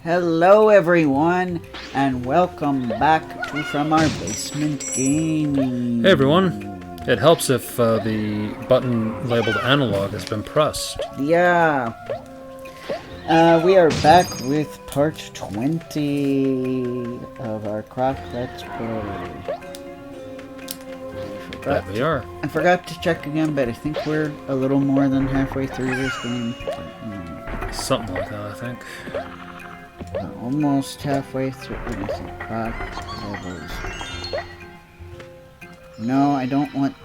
Hello everyone, and welcome back to From Our Basement Gaming. Hey everyone, it helps if the button labeled analog has been pressed. Yeah. We are back with part 20 of our Croc Let's Play. There we are. I forgot to check again, but I think we're a little more than halfway through this game. Something like that, I think. Almost halfway through. What is it? Croc levels. No, I don't want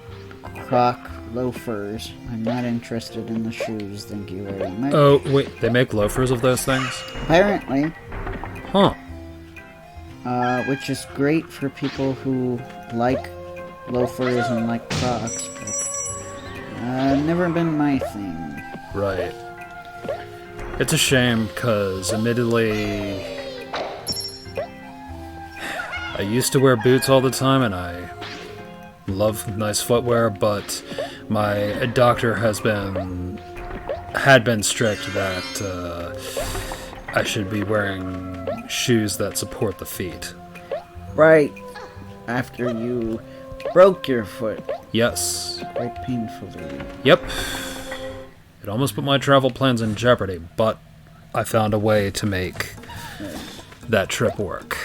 Croc loafers. I'm not interested in the shoes. Thank you very much. Oh, wait, they make loafers of those things? Apparently. Huh. Which is great for people who like loafers and like Crocs, but never been my thing. Right. It's a shame, because admittedly, I used to wear boots all the time, and I love nice footwear, but my doctor had been strict that I should be wearing shoes that support the feet. Right after you broke your foot. Yes. Quite painfully. Yep. It almost put my travel plans in jeopardy, but I found a way to make that trip work.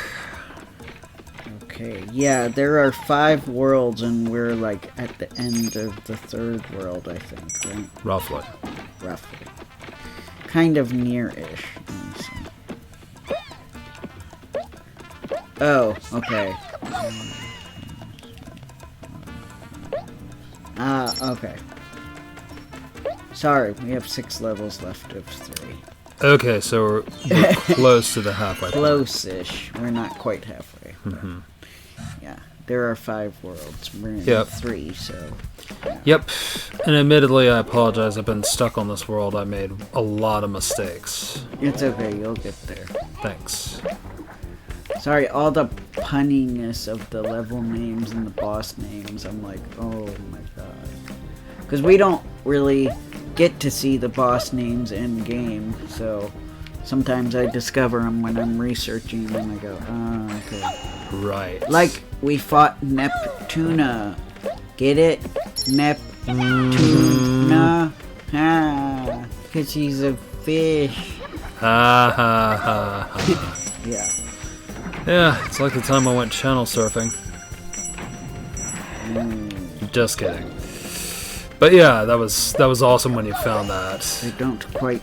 Okay, yeah, there are 5 worlds, and we're like at the end of the 3rd world, I think, right? Roughly. Roughly. Kind of near-ish. Oh, okay. Okay. Sorry, we have 6 levels left of 3. Okay, so we're close to the halfway point. Close-ish. We're not quite halfway. Mm-hmm. Yeah, there are 5 worlds. We're in Yep. 3, so... Yeah. Yep, and admittedly, I apologize. I've been stuck on this world. I made a lot of mistakes. It's okay, you'll get there. Thanks. Sorry, all the punniness of the level names and the boss names, I'm like, oh my god. Because we don't really get to see the boss names in game, so sometimes I discover them when I'm researching and I go, oh, okay. Right. Like, we fought Neptuna. Get it? Neptuna. Ah, because she's a fish. Ha ha ha ha. Yeah. Yeah, it's like the time I went channel surfing. Just kidding. But yeah, that was awesome when you found that. I don't quite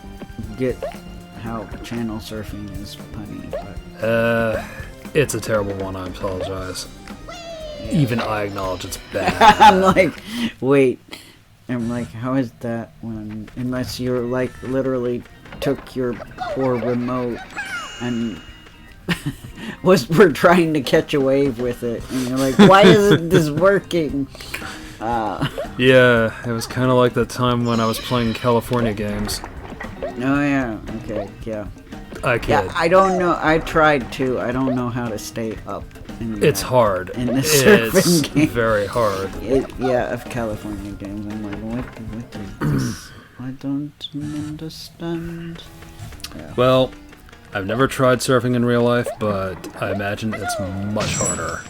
get how channel surfing is punny, but... It's a terrible one, I apologize. Yeah. Even I acknowledge it's bad. I'm like, wait. I'm like, how is that one? Unless you're like, literally took your poor remote and... we're trying to catch a wave with it, and you're like, why isn't this working? Yeah, it was kind of like the time when I was playing California games. Oh yeah, okay, yeah. I kid. Yeah, I don't know, I tried to, I don't know how to stay up. It's hard. In the surfing it's game. Very hard. Yeah, of California games, I'm like, what is this? I don't understand. Yeah. Well, I've never tried surfing in real life, but I imagine it's much harder.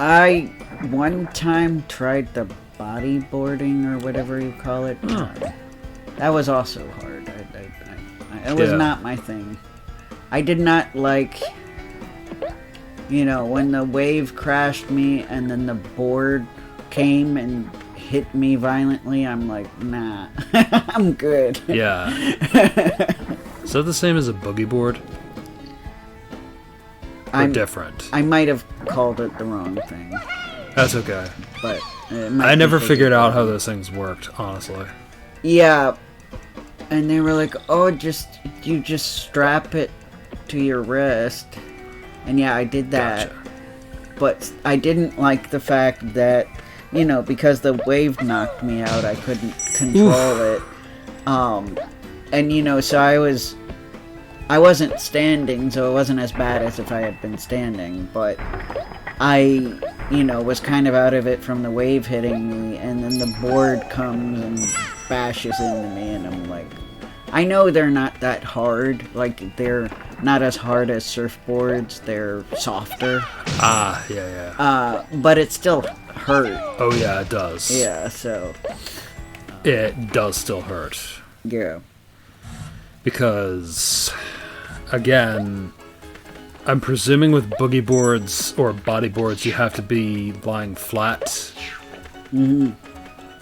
I one time tried the bodyboarding or whatever you call it. Oh. That was also hard. It was not my thing. I did not like, when the wave crashed me and then the board came and hit me violently, I'm like, nah, I'm good. Yeah. Is that the same as a boogie board? Or different? I might have called it the wrong thing. That's okay. But I never figured out how those things worked, honestly. Yeah. And they were like, oh, you just strap it to your wrist. And yeah, I did that. Gotcha. But I didn't like the fact that, because the wave knocked me out, I couldn't control it. And so I wasn't standing, so it wasn't as bad as if I had been standing, but I, was kind of out of it from the wave hitting me, and then the board comes and bashes into me, and I'm like, I know they're not that hard. Like, they're not as hard as surfboards. They're softer. Ah, yeah. But it still hurt. Oh, yeah, it does. Yeah, so... It does still hurt. Yeah. Because, again, I'm presuming with boogie boards or body boards, you have to be lying flat. Mm-hmm.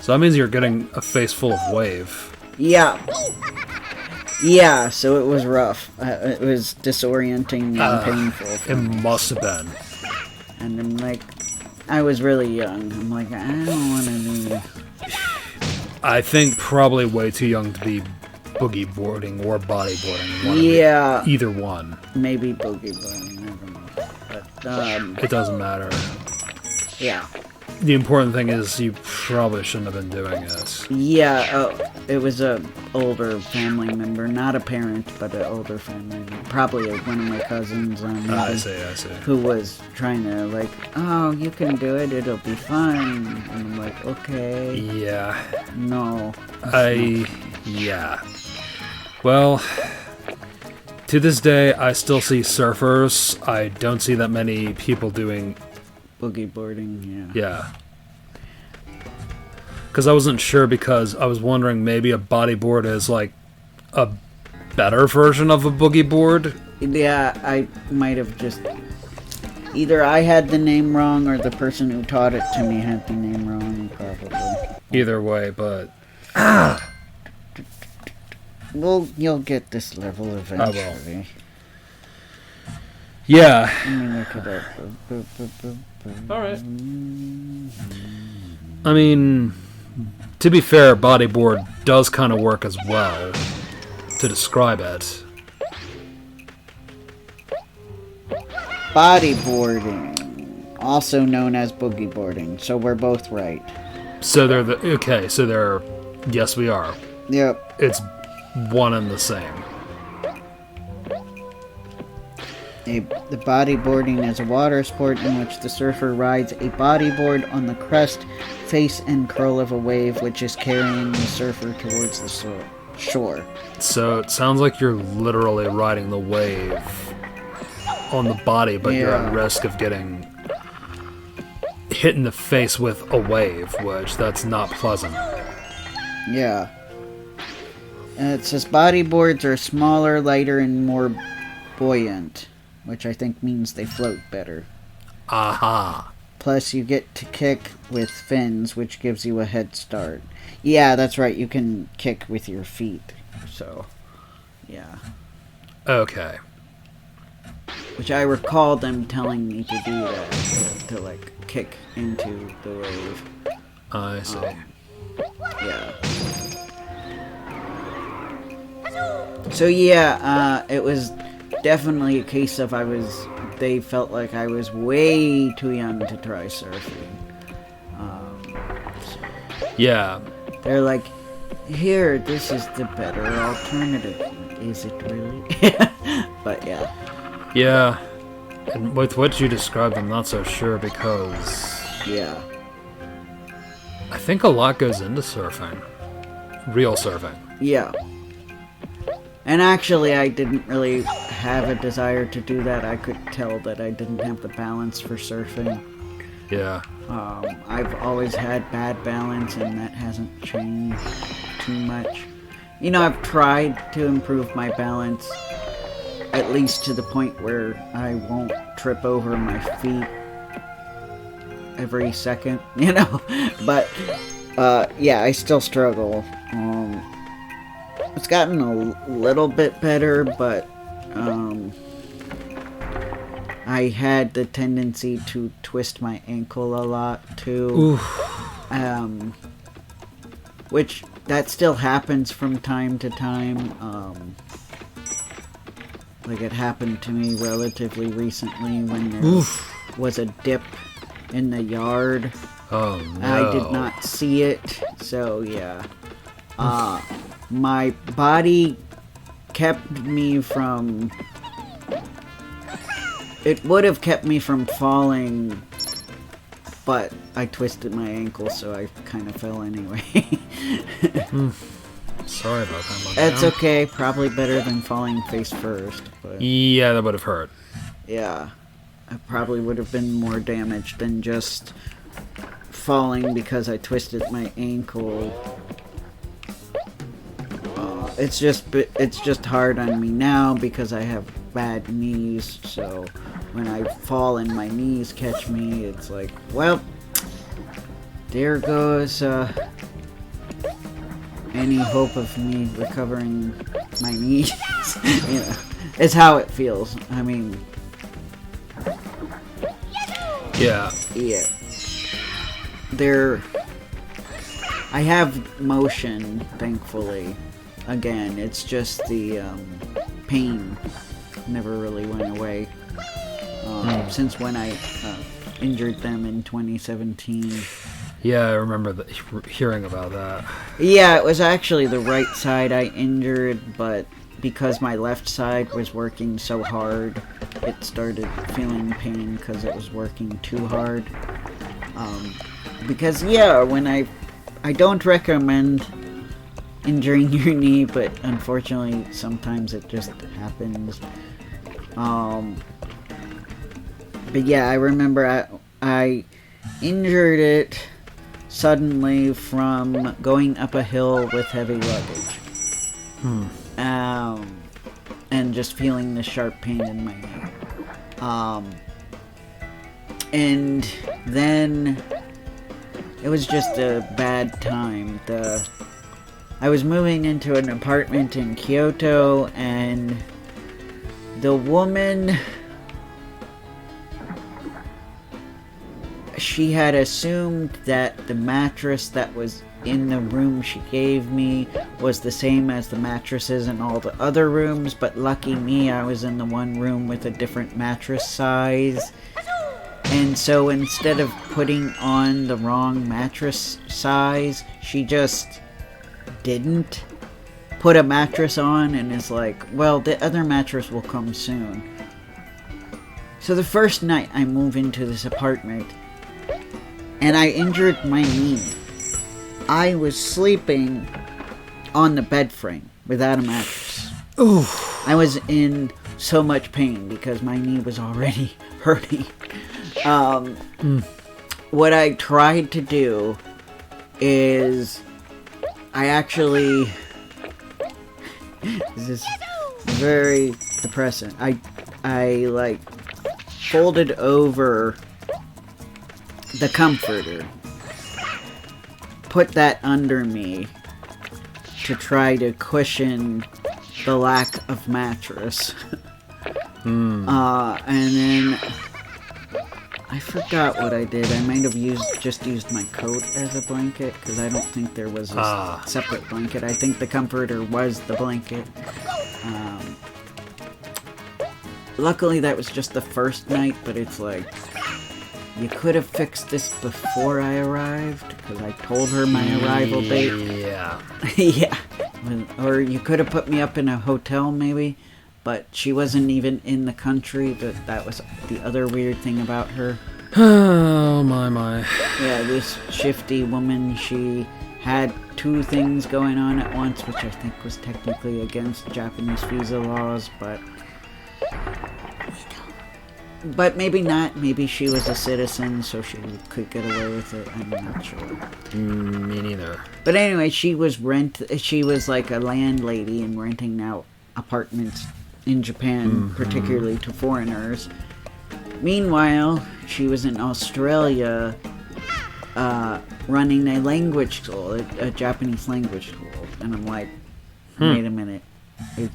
So that means you're getting a face full of wave. Yeah. Yeah, so it was rough. It was disorienting and painful. It must have been. And I'm like, I was really young. I'm like, I don't want to do... I think probably way too young to be boogie boarding or bodyboarding. Yeah. Either one. Maybe boogie boarding, I don't know. But, it doesn't matter. Yeah. The important thing is you probably shouldn't have been doing it. Yeah, it was a older family member. Not a parent, but an older family member. Probably one of my cousins. I see. Who was trying to, like, oh, you can do it, it'll be fun. And I'm like, okay. Yeah. No. Yeah. Well, to this day, I still see surfers. I don't see that many people doing... boogie boarding, yeah. Yeah. Because I wasn't sure, because I was wondering maybe a bodyboard is like a better version of a boogie board. Yeah, I might have just... Either I had the name wrong or the person who taught it to me had the name wrong, probably. Either way, but... Well, you'll get this level eventually. I will. Yeah. Let me look it up. Alright. I mean, to be fair, bodyboard does kind of work as well, to describe it. Bodyboarding, also known as boogie boarding, so we're both right. So they're yes we are. Yep. It's one and the same. The bodyboarding is a water sport in which the surfer rides a bodyboard on the crest, face, and curl of a wave, which is carrying the surfer towards the shore. So it sounds like you're literally riding the wave on the body, but you're at risk of getting hit in the face with a wave, which that's not pleasant. Yeah. It says bodyboards are smaller, lighter, and more buoyant, which I think means they float better. Aha. Plus, you get to kick with fins, which gives you a head start. Yeah, that's right, you can kick with your feet. So, yeah. Okay. Which I recall them telling me to do that, to like, kick into the wave. I see. Yeah. So, yeah, it was definitely a case of they felt like I was way too young to try surfing. Yeah. They're like, here, this is the better alternative. Is it really? But yeah. Yeah. And with what you described, I'm not so sure, because... Yeah. I think a lot goes into surfing. Real surfing. Yeah. And actually, I didn't really have a desire to do that. I could tell that I didn't have the balance for surfing. Yeah. I've always had bad balance, and that hasn't changed too much. You know, I've tried to improve my balance, at least to the point where I won't trip over my feet every second, you know? But, yeah, I still struggle. It's gotten a little bit better, but I had the tendency to twist my ankle a lot too. Oof. Which that still happens from time to time. Like it happened to me relatively recently when there was a dip in the yard. Oh no. I did not see it, so yeah. My body kept me from... It would have kept me from falling, but I twisted my ankle, so I kind of fell anyway. Sorry about that, my man. It's okay. Probably better than falling face first. But Yeah, that would have hurt. yeah, I probably would have been more damaged than just falling because I twisted my ankle. It's just hard on me now because I have bad knees. So when I fall and my knees catch me, it's like, well, there goes any hope of me recovering my knees. You know, it's how it feels. I mean, Yeah. yeah. I have motion, thankfully. Again, it's just the pain never really went away since when I injured them in 2017. Yeah, I remember hearing about that. Yeah, it was actually the right side I injured, but because my left side was working so hard, it started feeling pain because it was working too hard. Because, yeah, when I don't recommend injuring your knee, but unfortunately sometimes it just happens. But yeah, I remember I injured it suddenly from going up a hill with heavy luggage. And just feeling the sharp pain in my knee. And then it was just a bad time. I was moving into an apartment in Kyoto, and the woman, she had assumed that the mattress that was in the room she gave me was the same as the mattresses in all the other rooms, but lucky me, I was in the one room with a different mattress size. And so instead of putting on the wrong mattress size, she just didn't put a mattress on and is like, well, the other mattress will come soon. So the first night I move into this apartment and I injured my knee. I was sleeping on the bed frame without a mattress. Ooh. I was in so much pain because my knee was already hurting. What I tried to do is I actually, this is very depressing. I like folded over the comforter, put that under me to try to cushion the lack of mattress. And then I forgot what I did. I might have just used my coat as a blanket, because I don't think there was a separate blanket. I think the comforter was the blanket. Luckily that was just the first night, but it's like, you could have fixed this before I arrived, because I told her my arrival date. Yeah. Yeah. Or you could have put me up in a hotel, maybe. But she wasn't even in the country. That was the other weird thing about her. Oh, my. Yeah, this shifty woman, she had two things going on at once, which I think was technically against Japanese visa laws, but maybe not. Maybe she was a citizen, so she could get away with it. I'm not sure. Me neither. But anyway, she was like a landlady and renting out apartments in Japan, particularly to foreigners. Meanwhile, she was in Australia running a language school, a Japanese language school. And I'm like, wait a minute.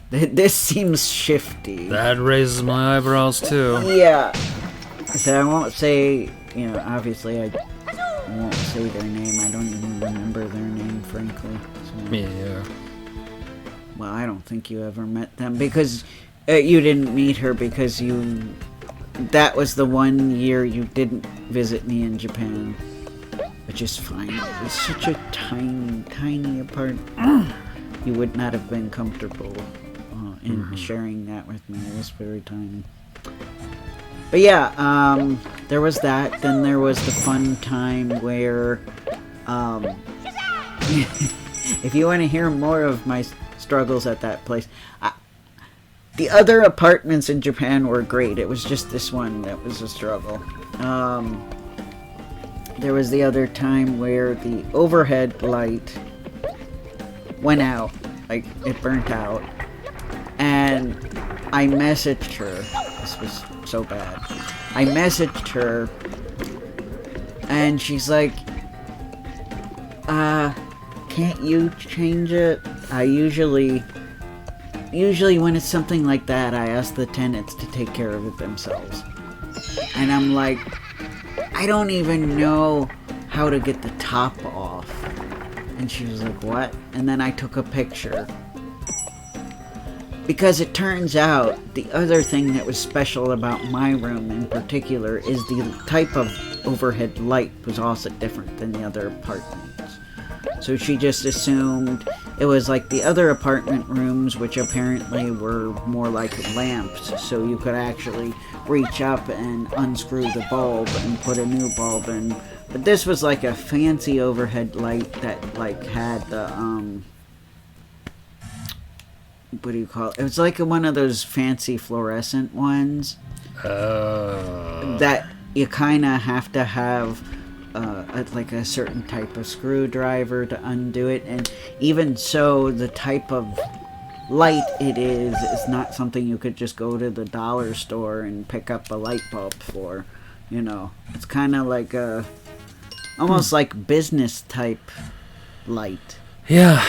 This seems shifty. That raises my eyebrows too. Yeah. So I won't say, obviously I won't say their name. I don't even remember their name, frankly. So. Yeah. Well, I don't think you ever met them, because you didn't meet her because that was the one year you didn't visit me in Japan, which is fine. It was such a tiny apartment. You would not have been comfortable in sharing that with me. It was very tiny. But yeah, there was that. Then there was the fun time where if you want to hear more of my struggles at that place, the other apartments in Japan were great. It was just this one that was a struggle. There was the other time where the overhead light went out, like it burnt out, and I messaged her. This was so bad. I messaged her, and she's like, can't you change it? I usually when it's something like that, I ask the tenants to take care of it themselves. And I'm like, I don't even know how to get the top off. And she was like, what? And then I took a picture. Because it turns out, the other thing that was special about my room in particular is the type of overhead light was also different than the other apartments. So she just assumed it was like the other apartment rooms, which apparently were more like lamps, so you could actually reach up and unscrew the bulb and put a new bulb in. But this was like a fancy overhead light that like had the what do you call it? It was like one of those fancy fluorescent ones that you kind of have to have like a certain type of screwdriver to undo it, and even so, the type of light it is not something you could just go to the dollar store and pick up a light bulb for. You know, it's kind of like a almost like business type light. Yeah.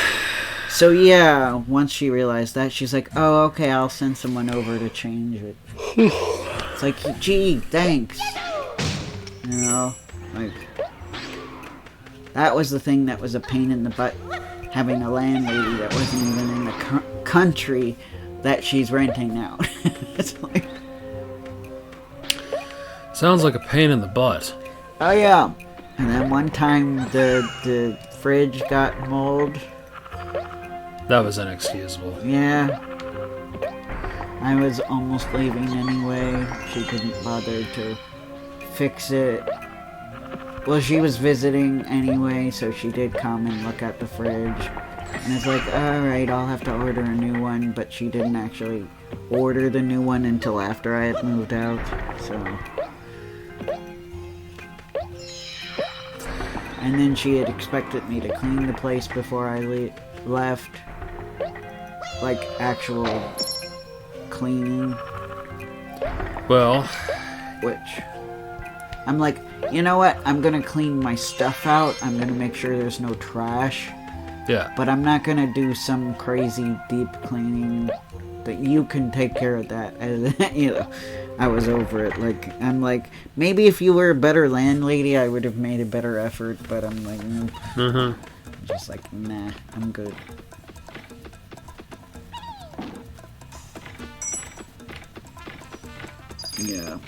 So yeah, once she realized that, she's like, oh, okay, I'll send someone over to change it. It's like, gee, thanks. You know, like, that was the thing that was a pain in the butt, having a landlady that wasn't even in the country that she's renting out. It's like, sounds like a pain in the butt. oh yeah. And then one time the fridge got mold. That was inexcusable. Yeah. I was almost leaving anyway. She couldn't bother to fix it. Well, she was visiting anyway, so she did come and look at the fridge. And it's like, alright, I'll have to order a new one, but she didn't actually order the new one until after I had moved out, so. And then she had expected me to clean the place before I left. Like, actual cleaning. Well, which I'm like, you know what? I'm gonna clean my stuff out. I'm gonna make sure there's no trash. yeah. But I'm not gonna do some crazy deep cleaning. That you can take care of that. You know, I was over it. Like, I'm like, maybe if you were a better landlady, I would have made a better effort. But I'm like, Mm-hmm. just like, nah, I'm good. Yeah.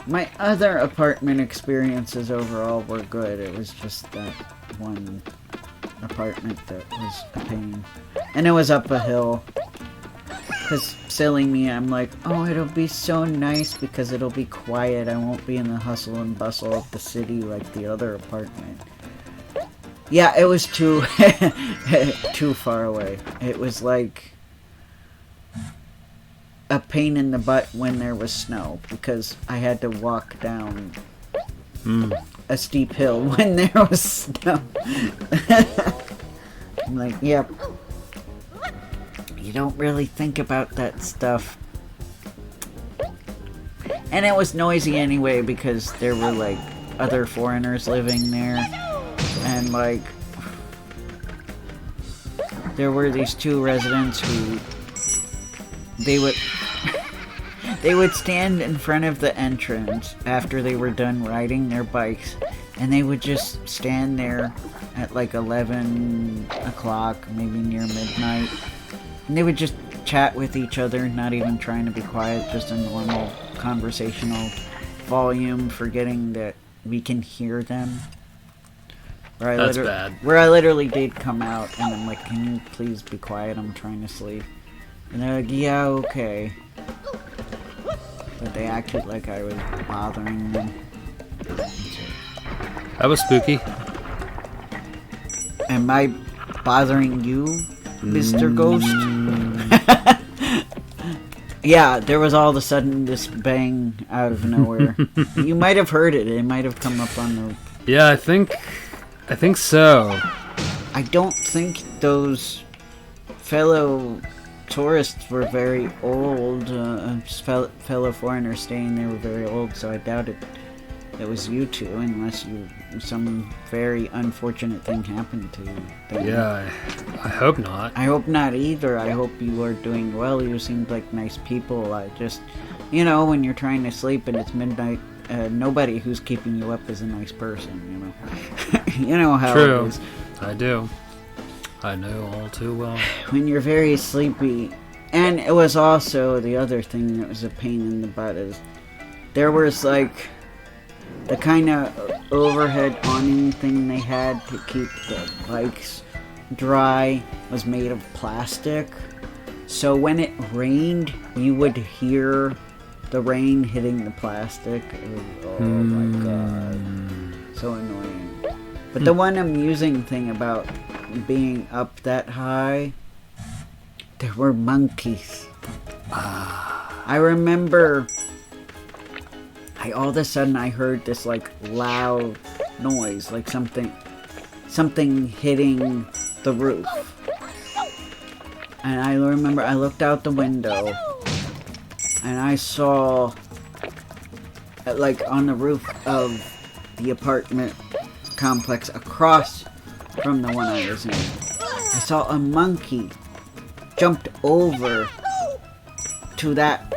My other apartment experiences overall were good. It was just that one apartment that was a pain. And it was up a hill. Because silly me, I'm like, oh, it'll be so nice because it'll be quiet. I won't be in the hustle and bustle of the city like the other apartment. Yeah, it was too too far away. It was like a pain in the butt when there was snow because I had to walk down a steep hill when there was snow. I'm like, yep. You don't really think about that stuff. And it was noisy anyway because there were like other foreigners living there. And like there were these two residents who they would stand in front of the entrance after they were done riding their bikes, and they would just stand there at like 11 o'clock, maybe near midnight, and they would just chat with each other, not even trying to be quiet, just a normal conversational volume, forgetting that we can hear them. That's bad. Where I literally did come out, and I'm like, can you please be quiet? I'm trying to sleep. And they're like, yeah, okay. But they acted like I was bothering them. That was spooky. Am I bothering you, Mr. Ghost? Yeah, there was all of a sudden this bang out of nowhere. You might have heard it. It might have come up on the... Yeah, I think so. I don't think those fellow tourists were very old. Fellow foreigners staying there were very old, so I doubt it was you two, unless some very unfortunate thing happened to them. Yeah, I hope not. I hope not either. I hope you are doing well. You seemed like nice people. I just, when you're trying to sleep and it's midnight, nobody who's keeping you up is a nice person, You know how True. it is. I do. I know all too well. When you're very sleepy. And it was also the other thing that was a pain in the butt is there was like the kind of overhead awning thing they had to keep the bikes dry was made of plastic. So when it rained, you would hear the rain hitting the plastic. Oh my god. So annoying. But the one amusing thing about being up that high, there were monkeys. I remember all of a sudden I heard this like loud noise, like something hitting the roof. And I remember I looked out the window and I saw, like on the roof of the apartment complex across from the one I was in, I saw a monkey jumped over to that,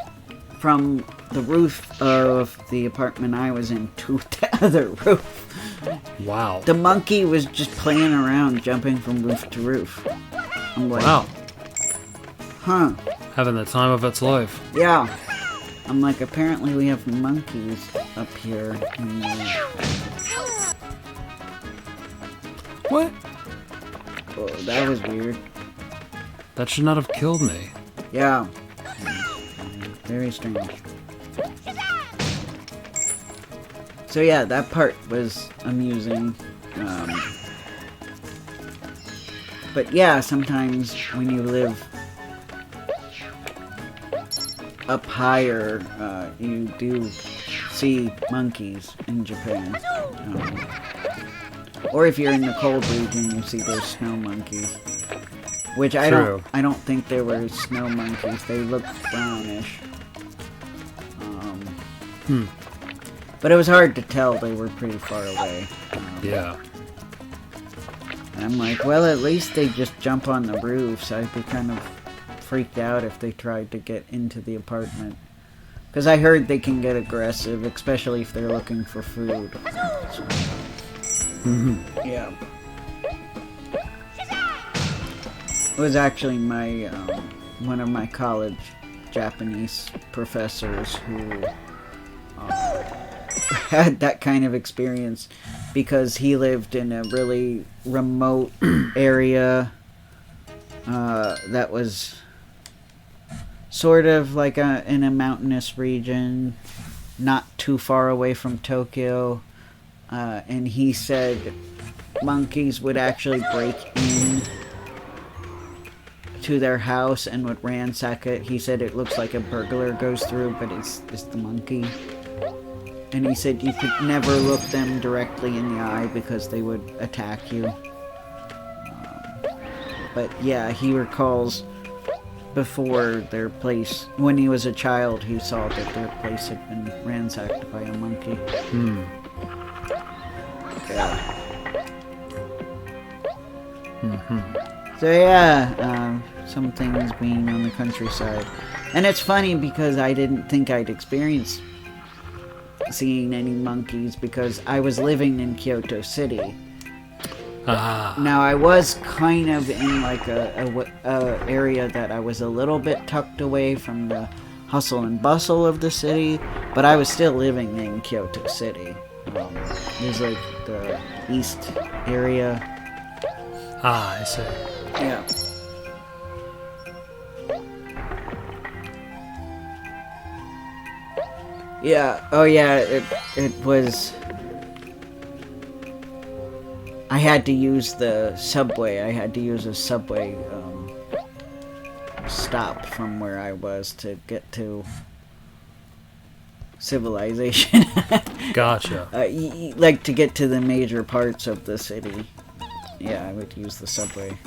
from the roof of the apartment I was in to the other roof. Wow. The monkey was just playing around, jumping from roof to roof. I'm like, Wow. Huh. Having the time of its life. Yeah. I'm like, apparently we have monkeys up here. What? Oh, that was weird. That should not have killed me. Yeah. Very strange. So yeah, that part was amusing. But yeah, sometimes when you live up higher, you do see monkeys in Japan. Or if you're in the cold region, you see those snow monkeys. Which I don't think they were snow monkeys. They looked brownish. But it was hard to tell. They were pretty far away. Yeah. And I'm like, well, at least they just jump on the roofs. I'd be kind of freaked out if they tried to get into the apartment. Because I heard they can get aggressive, especially if they're looking for food. Yeah. It was actually my one of my college Japanese professors who had that kind of experience because he lived in a really remote area that was sort of like in a mountainous region, not too far away from Tokyo, and he said monkeys would actually break in to their house and would ransack it. He said it looks like a burglar goes through, but it's the monkey. And he said you could never look them directly in the eye because they would attack you. But yeah, he recalls before their place, when he was a child, he saw that their place had been ransacked by a monkey. Yeah. So yeah, some things being on the countryside. And it's funny because I didn't think I'd experience seeing any monkeys because I was living in Kyoto City. Now I was kind of in like a area that I was a little bit tucked away from the hustle and bustle of the city, but I was still living in Kyoto City. There's like the east area. I see. Yeah. Yeah. Oh yeah. It was. I had to use the subway. I had to use a subway stop from where I was to get to civilization. Gotcha. Like to get to the major parts of the city. Yeah, I would use the subway.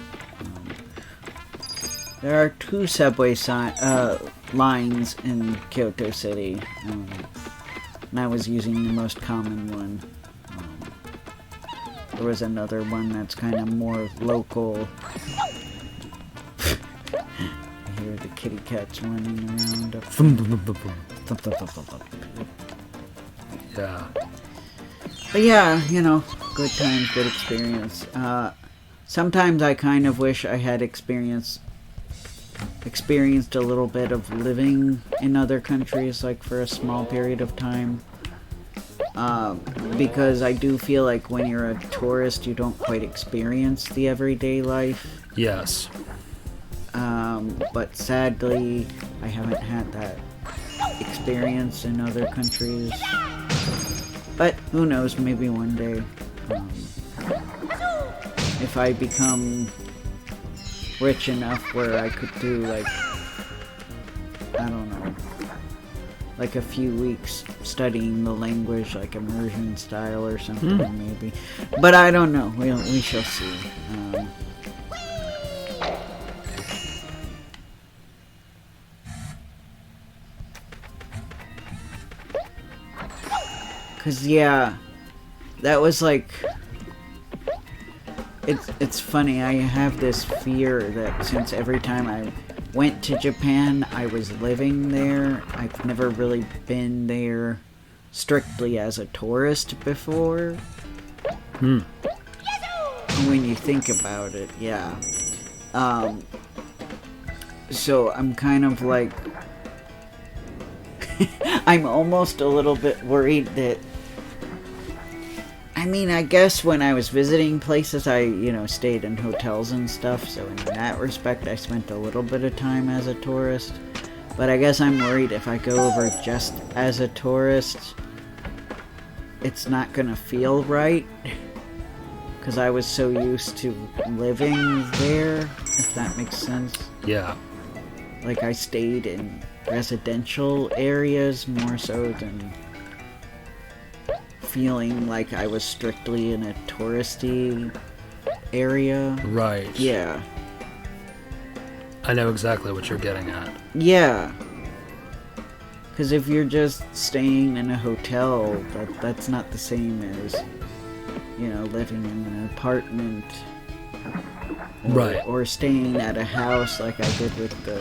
There are 2 subway lines in Kyoto City, and I was using the most common one. There was another one that's kind of more local. I hear the kitty cats running around up there. Yeah. But yeah, you know, good times, good experience. Sometimes I kind of wish I had experienced a little bit of living in other countries, like for a small period of time. Because I do feel like when you're a tourist, you don't quite experience the everyday life. Yes. But sadly, I haven't had that experience in other countries. But who knows, maybe one day. If I become rich enough where I could do, like, I don't know, like a few weeks studying the language, like immersion style or something, maybe. But I don't know. We shall see. Cause yeah, that was like, it's funny. I have this fear that since every time I went to Japan, I was living there. I've never really been there strictly as a tourist before. When you think about it, yeah. So I'm kind of like, I'm almost a little bit worried that, I mean, I guess when I was visiting places, I, stayed in hotels and stuff, so in that respect, I spent a little bit of time as a tourist. But I guess I'm worried if I go over just as a tourist, it's not gonna feel right. Because I was so used to living there, if that makes sense. Yeah. Like, I stayed in residential areas more so than feeling like I was strictly in a touristy area. Right. Yeah. I know exactly what you're getting at. Yeah. Because if you're just staying in a hotel, that's not the same as, living in an apartment. Right. Or staying at a house like I did with the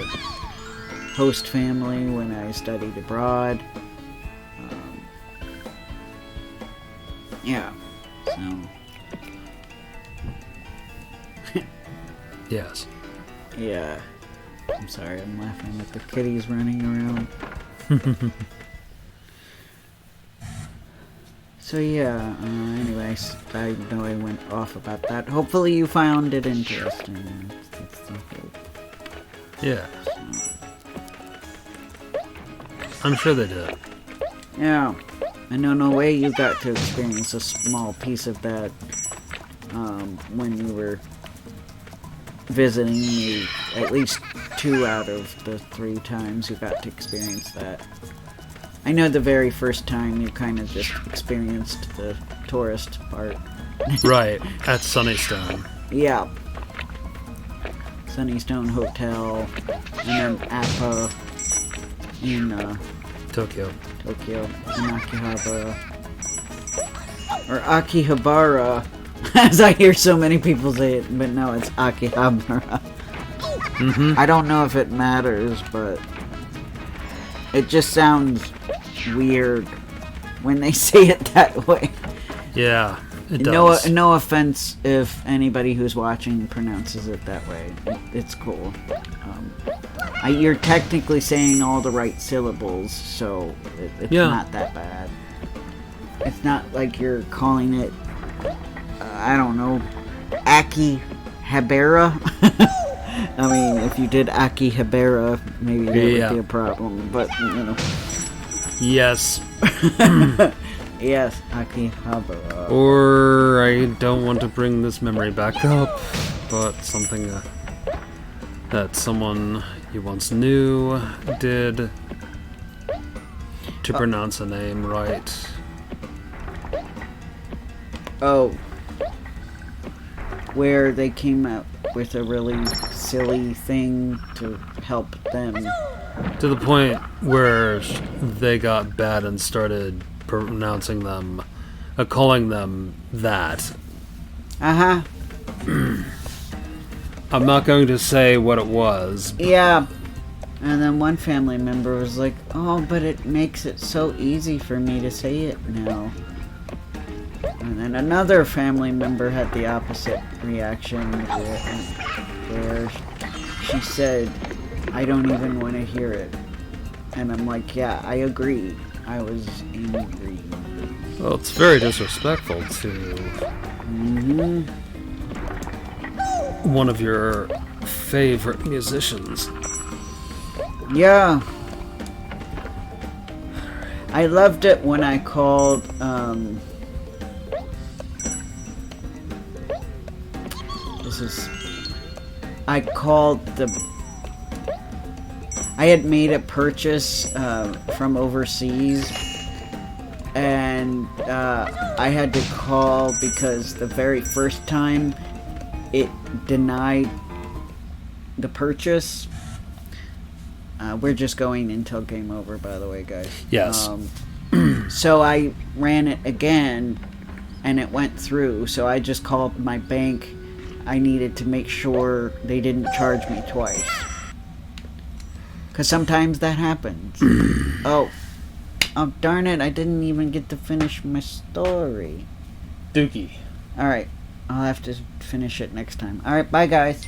host family when I studied abroad. Yeah. So. Yes. Yeah. I'm sorry, I'm laughing at the kitties running around. So yeah, anyways, I know I went off about that. Hopefully you found it interesting. That's the hope. Yeah. So. I'm sure they did. Yeah. I know no way you got to experience a small piece of that when you were visiting me. At least 2 out of the 3 times you got to experience that. I know the very first time you kind of just experienced the tourist part. Right, at Sunnystone. Yeah. Sunnystone Hotel, and then Appa in Tokyo. In Akihabara. Or Akihabara, as I hear so many people say it, but no, it's Akihabara. I don't know if it matters, but it just sounds weird when they say it that way. Yeah, it does. No offense if anybody who's watching pronounces it that way. It's cool. You're technically saying all the right syllables, so it's not that bad. It's not like you're calling it, I don't know, Akihabara. I mean, if you did Akihabara, maybe that would be a problem, but, Yes. Yes, Akihabara. Or I don't want to bring this memory back up, but something that someone you once knew did to pronounce a name right. Oh. Where they came up with a really silly thing to help them. To the point where they got bad and started pronouncing them, calling them that. Uh-huh. I'm not going to say what it was. Yeah. And then one family member was like, oh, but it makes it so easy for me to say it now. And then another family member had the opposite reaction where she said, I don't even want to hear it. And I'm like, yeah, I agree. I was angry. Well, it's very disrespectful to one of your favorite musicians. Yeah. I loved it when I called, I had made a purchase from overseas, and I had to call because the very first time it denied the purchase. We're just going until game over, by the way, guys. Yes. So I ran it again, and it went through, so I just called my bank. I needed to make sure they didn't charge me twice. Because sometimes that happens. Oh, darn it, I didn't even get to finish my story. Dookie. Alright, I'll have to finish it next time. Alright, bye guys.